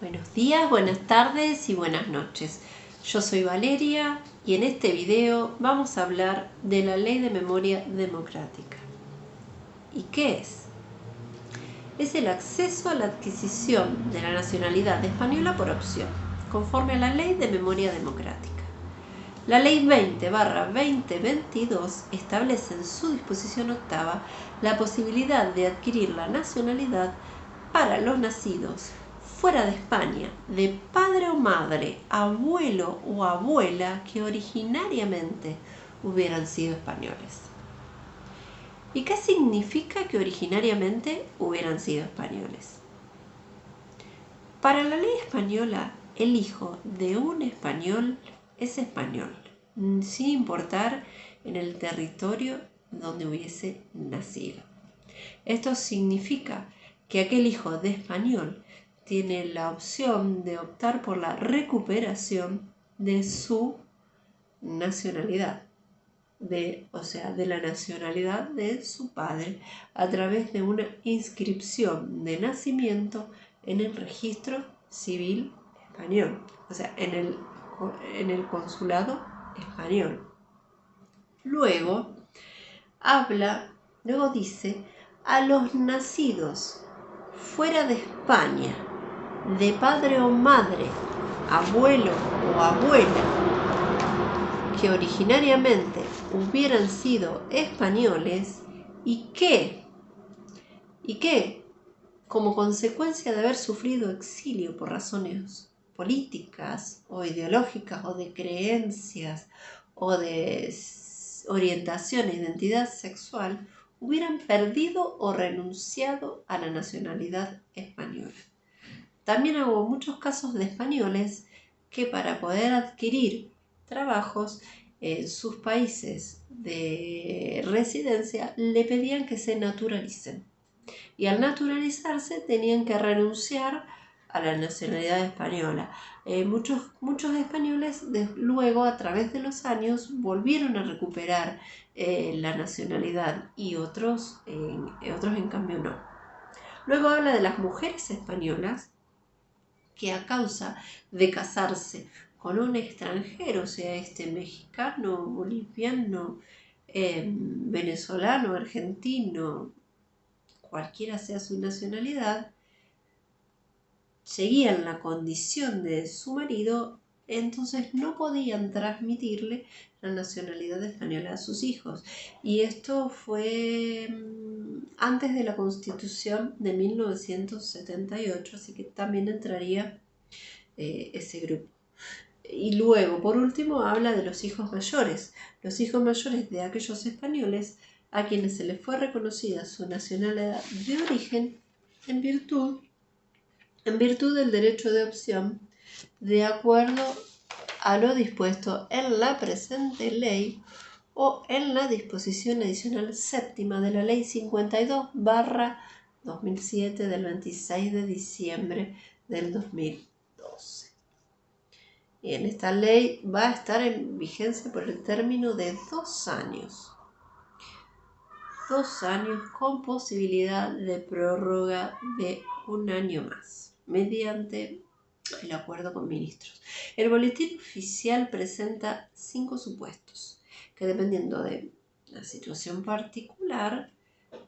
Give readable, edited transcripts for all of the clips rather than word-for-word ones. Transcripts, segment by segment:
Buenos días, buenas tardes y buenas noches. Yo soy Valeria y en este video vamos a hablar de la Ley de Memoria Democrática. ¿Y qué es? Es el acceso a la adquisición de la nacionalidad española por opción, conforme a la Ley de Memoria Democrática. La Ley 20/2022 establece en su disposición octava la posibilidad de adquirir la nacionalidad para los nacidos fuera de España, de padre o madre, abuelo o abuela que originariamente hubieran sido españoles. ¿Y qué significa que originariamente hubieran sido españoles? Para la ley española, el hijo de un español es español, sin importar en el territorio donde hubiese nacido. Esto significa que aquel hijo de español tiene la opción de optar por la recuperación de su nacionalidad, de la nacionalidad de su padre, a través de una inscripción de nacimiento en el registro civil español, en el consulado español. Luego dice, a los nacidos fuera de España, de padre o madre, abuelo o abuela, que originariamente hubieran sido españoles y que, como consecuencia de haber sufrido exilio por razones políticas o ideológicas o de creencias o de orientación e identidad sexual, hubieran perdido o renunciado a la nacionalidad española. También hubo muchos casos de españoles que para poder adquirir trabajos en sus países de residencia le pedían que se naturalicen. Y al naturalizarse tenían que renunciar a la nacionalidad española. Muchos españoles luego, a través de los años, volvieron a recuperar la nacionalidad y otros en cambio no. Luego habla de las mujeres españolas que a causa de casarse con un extranjero, sea mexicano, boliviano, venezolano, argentino, cualquiera sea su nacionalidad, seguían la condición de su marido, entonces no podían transmitirle la nacionalidad española a sus hijos. Y esto fue antes de la Constitución de 1978, así que también entraría ese grupo. Y luego, por último, habla de los hijos mayores de aquellos españoles a quienes se les fue reconocida su nacionalidad de origen en virtud del derecho de opción, de acuerdo a lo dispuesto en la presente ley o en la disposición adicional séptima de la ley 52/2007 del 26 de diciembre del 2012. Y en esta ley va a estar en vigencia por el término de 2 años. 2 años con posibilidad de prórroga de 1 año más, mediante el acuerdo con ministros. El boletín oficial presenta 5 supuestos, que dependiendo de la situación particular,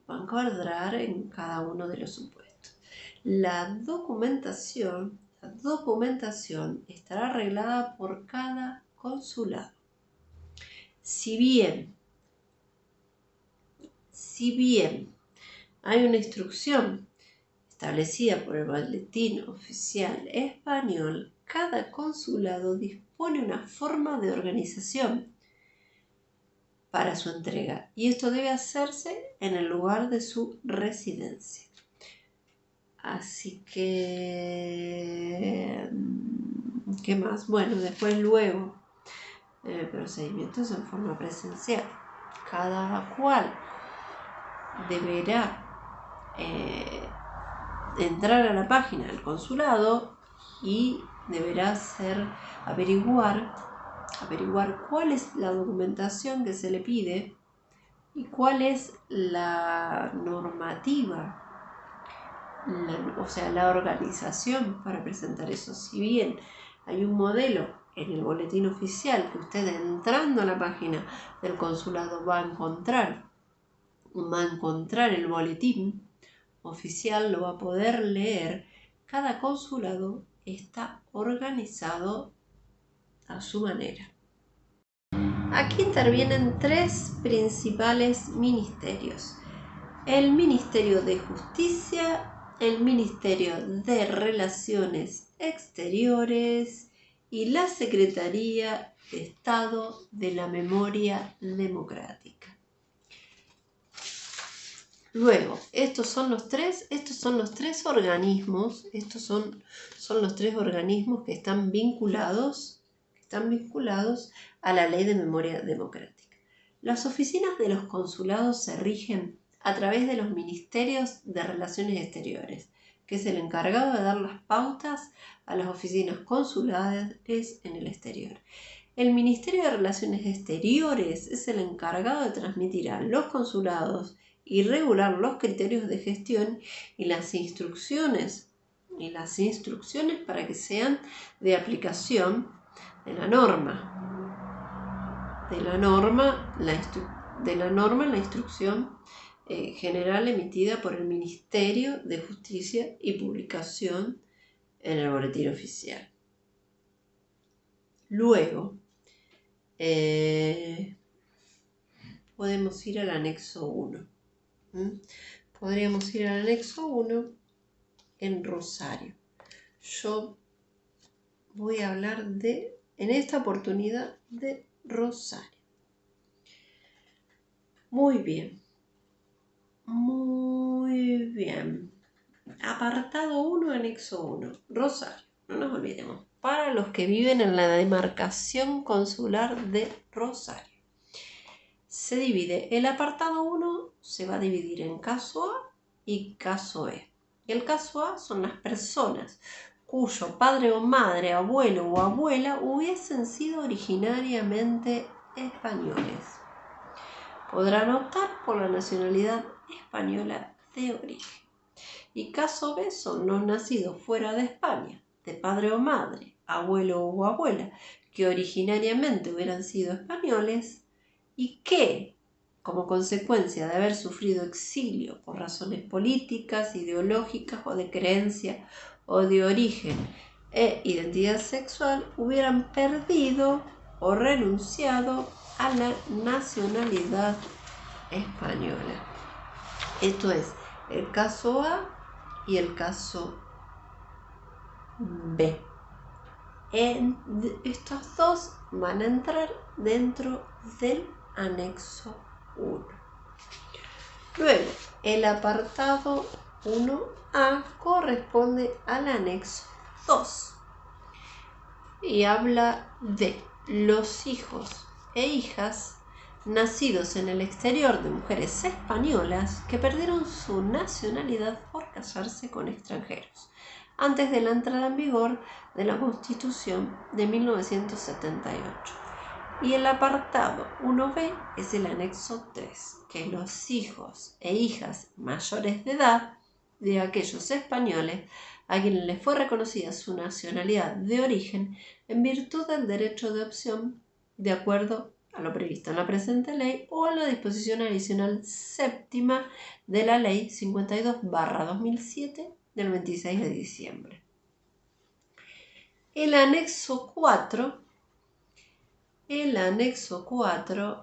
van a cuadrar en cada uno de los supuestos. La documentación estará arreglada por cada consulado. Si bien hay una instrucción establecida por el Boletín Oficial Español, cada consulado dispone una forma de organización para su entrega y esto debe hacerse en el lugar de su residencia. Así que, ¿qué más? Bueno, luego, el procedimiento es en forma presencial. Cada cual deberá entrar a la página del consulado y deberá averiguar cuál es la documentación que se le pide y cuál es la normativa o sea, la organización para presentar eso. Si bien hay un modelo en el boletín oficial que usted, entrando a la página del consulado, va a encontrar el boletín oficial, lo va a poder leer. Cada consulado está organizado a su manera. Aquí intervienen tres principales ministerios: el Ministerio de Justicia, el Ministerio de Relaciones Exteriores y la Secretaría de Estado de la Memoria Democrática. Luego, estos son los tres organismos, son los tres organismos que están vinculados a la Ley de Memoria Democrática. Las oficinas de los consulados se rigen a través de los Ministerios de Relaciones Exteriores, que es el encargado de dar las pautas a las oficinas consulares en el exterior. El Ministerio de Relaciones Exteriores es el encargado de transmitir a los consulados y regular los criterios de gestión y las instrucciones para que sean de aplicación de la norma. La instrucción general emitida por el Ministerio de Justicia y publicación en el boletín oficial. Luego, podemos ir al anexo 1. Podríamos ir al anexo 1 en Rosario. Yo voy a hablar en esta oportunidad de Rosario. Muy bien. Apartado 1, anexo 1. Rosario. No nos olvidemos. Para los que viven en la demarcación consular de Rosario, se divide. El apartado 1 se va a dividir en caso A y caso B. El caso A son las personas cuyo padre o madre, abuelo o abuela hubiesen sido originariamente españoles. Podrán optar por la nacionalidad española de origen. Y caso B son los nacidos fuera de España, de padre o madre, abuelo o abuela, que originariamente hubieran sido españoles y que, como consecuencia de haber sufrido exilio por razones políticas, ideológicas o de creencia o de origen e identidad sexual, hubieran perdido o renunciado a la nacionalidad española. Esto es el caso A y el caso B. Estos dos van a entrar dentro del anexo 1. Luego, el apartado 1A corresponde al anexo 2 y habla de los hijos e hijas nacidos en el exterior de mujeres españolas que perdieron su nacionalidad por casarse con extranjeros antes de la entrada en vigor de la Constitución de 1978. Y el apartado 1B es el anexo 3, que los hijos e hijas mayores de edad de aquellos españoles a quienes les fue reconocida su nacionalidad de origen en virtud del derecho de opción de acuerdo a lo previsto en la presente ley o a la disposición adicional séptima de la ley 52/2007 del 26 de diciembre. El anexo 4,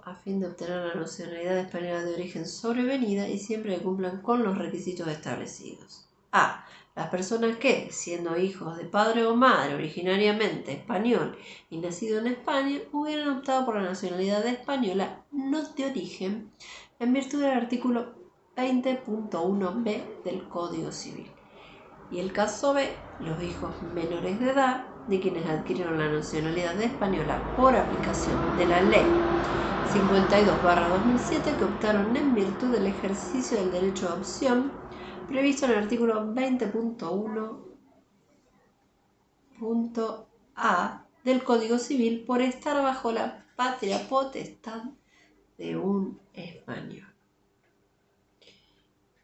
a fin de obtener la nacionalidad española de origen sobrevenida y siempre que cumplan con los requisitos establecidos. A. Las personas que, siendo hijos de padre o madre originariamente español y nacido en España, hubieran optado por la nacionalidad española no de origen en virtud del artículo 20.1b del Código Civil. Y el caso B, los hijos menores de edad de quienes adquirieron la nacionalidad española por aplicación de la ley 52/2007 que optaron en virtud del ejercicio del derecho de opción previsto en el artículo 20.1.a del Código Civil por estar bajo la patria potestad de un español.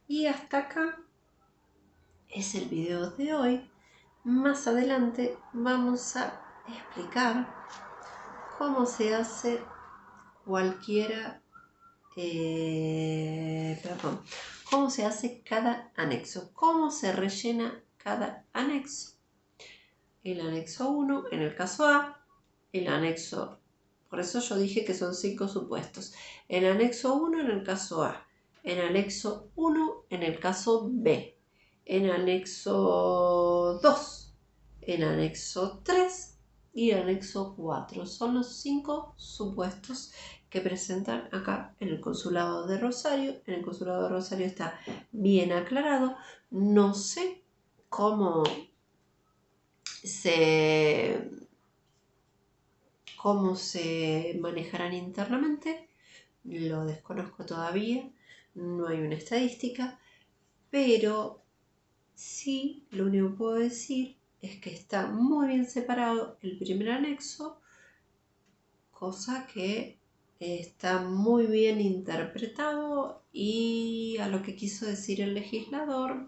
Y hasta acá es el video de hoy. Más adelante vamos a explicar cómo se hace cómo se hace cada anexo, cómo se rellena cada anexo. El anexo 1 en el caso A, el anexo, por eso yo dije que son 5 supuestos. El anexo 1 en el caso A, el anexo 1 en el caso B, el anexo 2, el anexo 3 y el anexo 4. Son los 5 supuestos que presentan acá en el Consulado de Rosario. En el Consulado de Rosario está bien aclarado. No sé cómo se manejarán internamente, lo desconozco todavía, no hay una estadística, pero sí lo único que puedo decir es que está muy bien separado el primer anexo, cosa que está muy bien interpretado y a lo que quiso decir el legislador.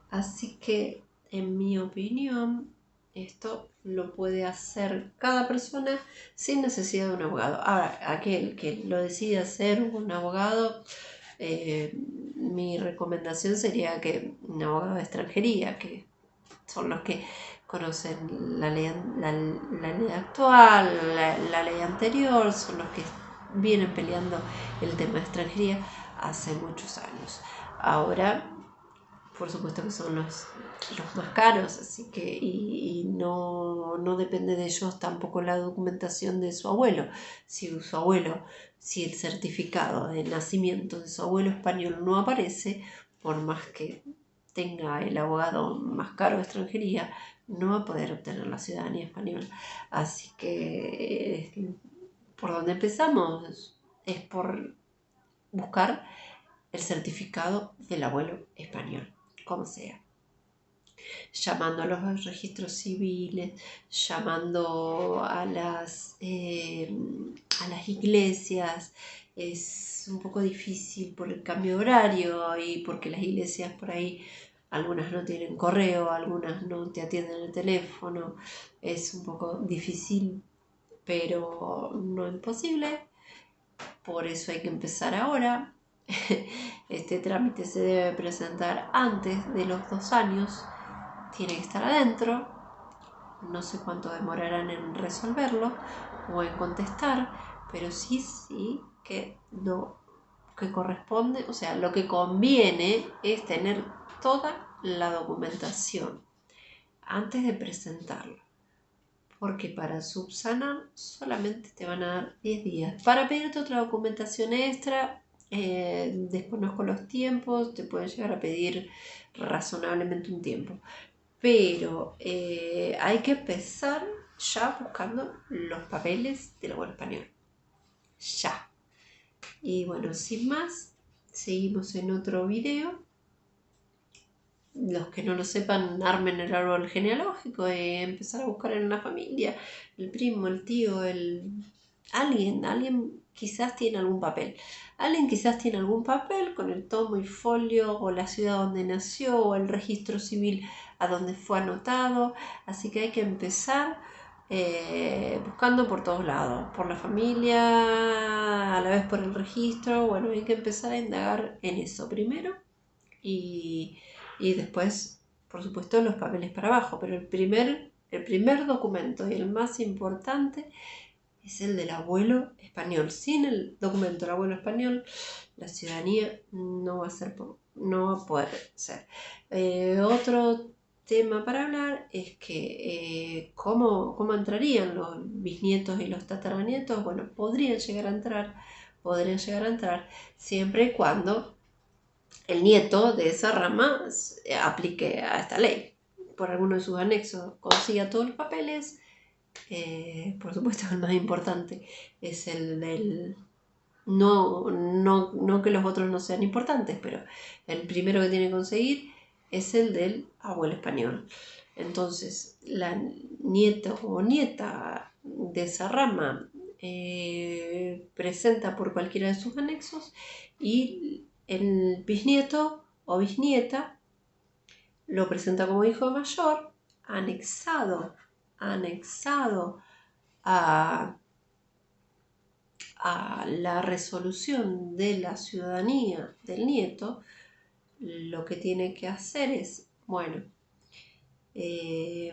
Así que, en mi opinión, esto lo puede hacer cada persona sin necesidad de un abogado. Ahora, aquel que lo decide hacer un abogado, mi recomendación sería que un abogado de extranjería, que son los que conocen la ley actual, la ley anterior, son los que vienen peleando el tema de extranjería hace muchos años. Ahora, por supuesto que son los más caros, así que y no depende de ellos tampoco la documentación de su abuelo. Si el certificado de nacimiento de su abuelo español no aparece, por más que tenga el abogado más caro de extranjería, no va a poder obtener la ciudadanía española. Así que por donde empezamos es por buscar el certificado del abuelo español, como sea, llamando a los registros civiles, llamando a las iglesias. Es un poco difícil por el cambio de horario y porque las iglesias por ahí, algunas no tienen correo, algunas no te atienden el teléfono. Es un poco difícil, pero no imposible. Por eso hay que empezar ahora. Este trámite se debe presentar antes de los 2 años, tiene que estar adentro, no sé cuánto demorarán en resolverlo o en contestar, pero sí que lo que corresponde, o sea, lo que conviene es tener toda la documentación antes de presentarlo, porque para subsanar solamente te van a dar 10 días. Para pedirte otra documentación extra, desconozco los tiempos, te pueden llegar a pedir razonablemente un tiempo, pero hay que empezar ya buscando los papeles del abuelo español, ya. Y bueno, sin más, seguimos en otro video. Los que no lo sepan, armen el árbol genealógico y empezar a buscar en la familia, el primo, el tío, alguien quizás tiene algún papel. Alguien quizás tiene algún papel con el tomo y folio o la ciudad donde nació o el registro civil a donde fue anotado. Así que hay que empezar buscando por todos lados, por la familia, a la vez por el registro. Bueno, hay que empezar a indagar en eso primero y después, por supuesto, los papeles para abajo. Pero el primer documento y el más importante es el del abuelo español. Sin el documento del abuelo español, la ciudadanía no va a poder ser. Otro tema para hablar es que cómo entrarían los bisnietos y los tataranietos. Bueno, podrían llegar a entrar siempre y cuando el nieto de esa rama aplique a esta ley. Por alguno de sus anexos consiga todos los papeles. Por supuesto, el más importante es el del... No que los otros no sean importantes, pero el primero que tiene que conseguir es el del abuelo español. Entonces, la nieta o nieta de esa rama presenta por cualquiera de sus anexos y el bisnieto o bisnieta lo presenta como hijo mayor, anexado a la resolución de la ciudadanía del nieto. Lo que tiene que hacer es, bueno,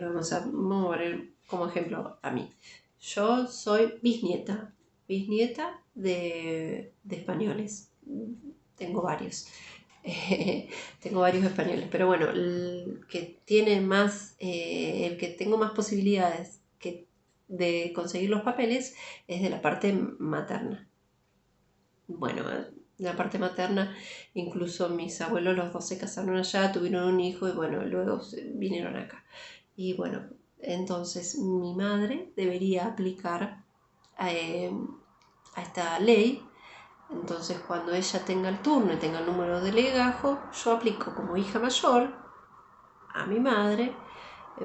vamos a poner como ejemplo a mí. Yo soy bisnieta de españoles. Tengo varios. Tengo varios españoles, pero bueno, el que tengo más posibilidades de conseguir los papeles es de la parte materna. Bueno, la parte materna, incluso mis abuelos, los dos se casaron allá, tuvieron un hijo y bueno, luego vinieron acá. Y bueno, entonces mi madre debería aplicar a esta ley. Entonces cuando ella tenga el turno y tenga el número de legajo, yo aplico como hija mayor a mi madre,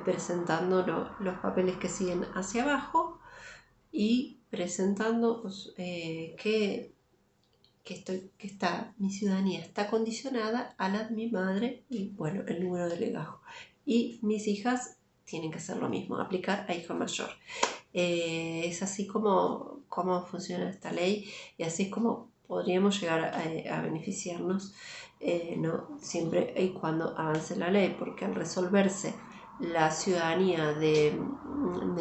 presentando los papeles que siguen hacia abajo y presentando que mi ciudadanía está condicionada a la de mi madre y bueno, el número de legajo. Y mis hijas tienen que hacer lo mismo, aplicar a hijo mayor. Es así como funciona esta ley y así es como podríamos llegar a beneficiarnos, ¿no? Siempre y cuando avance la ley, porque al resolverse la ciudadanía de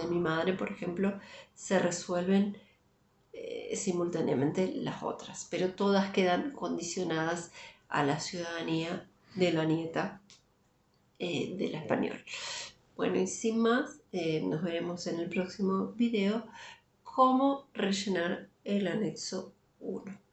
mi madre, por ejemplo, se resuelven simultáneamente las otras, pero todas quedan condicionadas a la ciudadanía de la nieta del español. Bueno, y sin más, nos veremos en el próximo video cómo rellenar el anexo 1.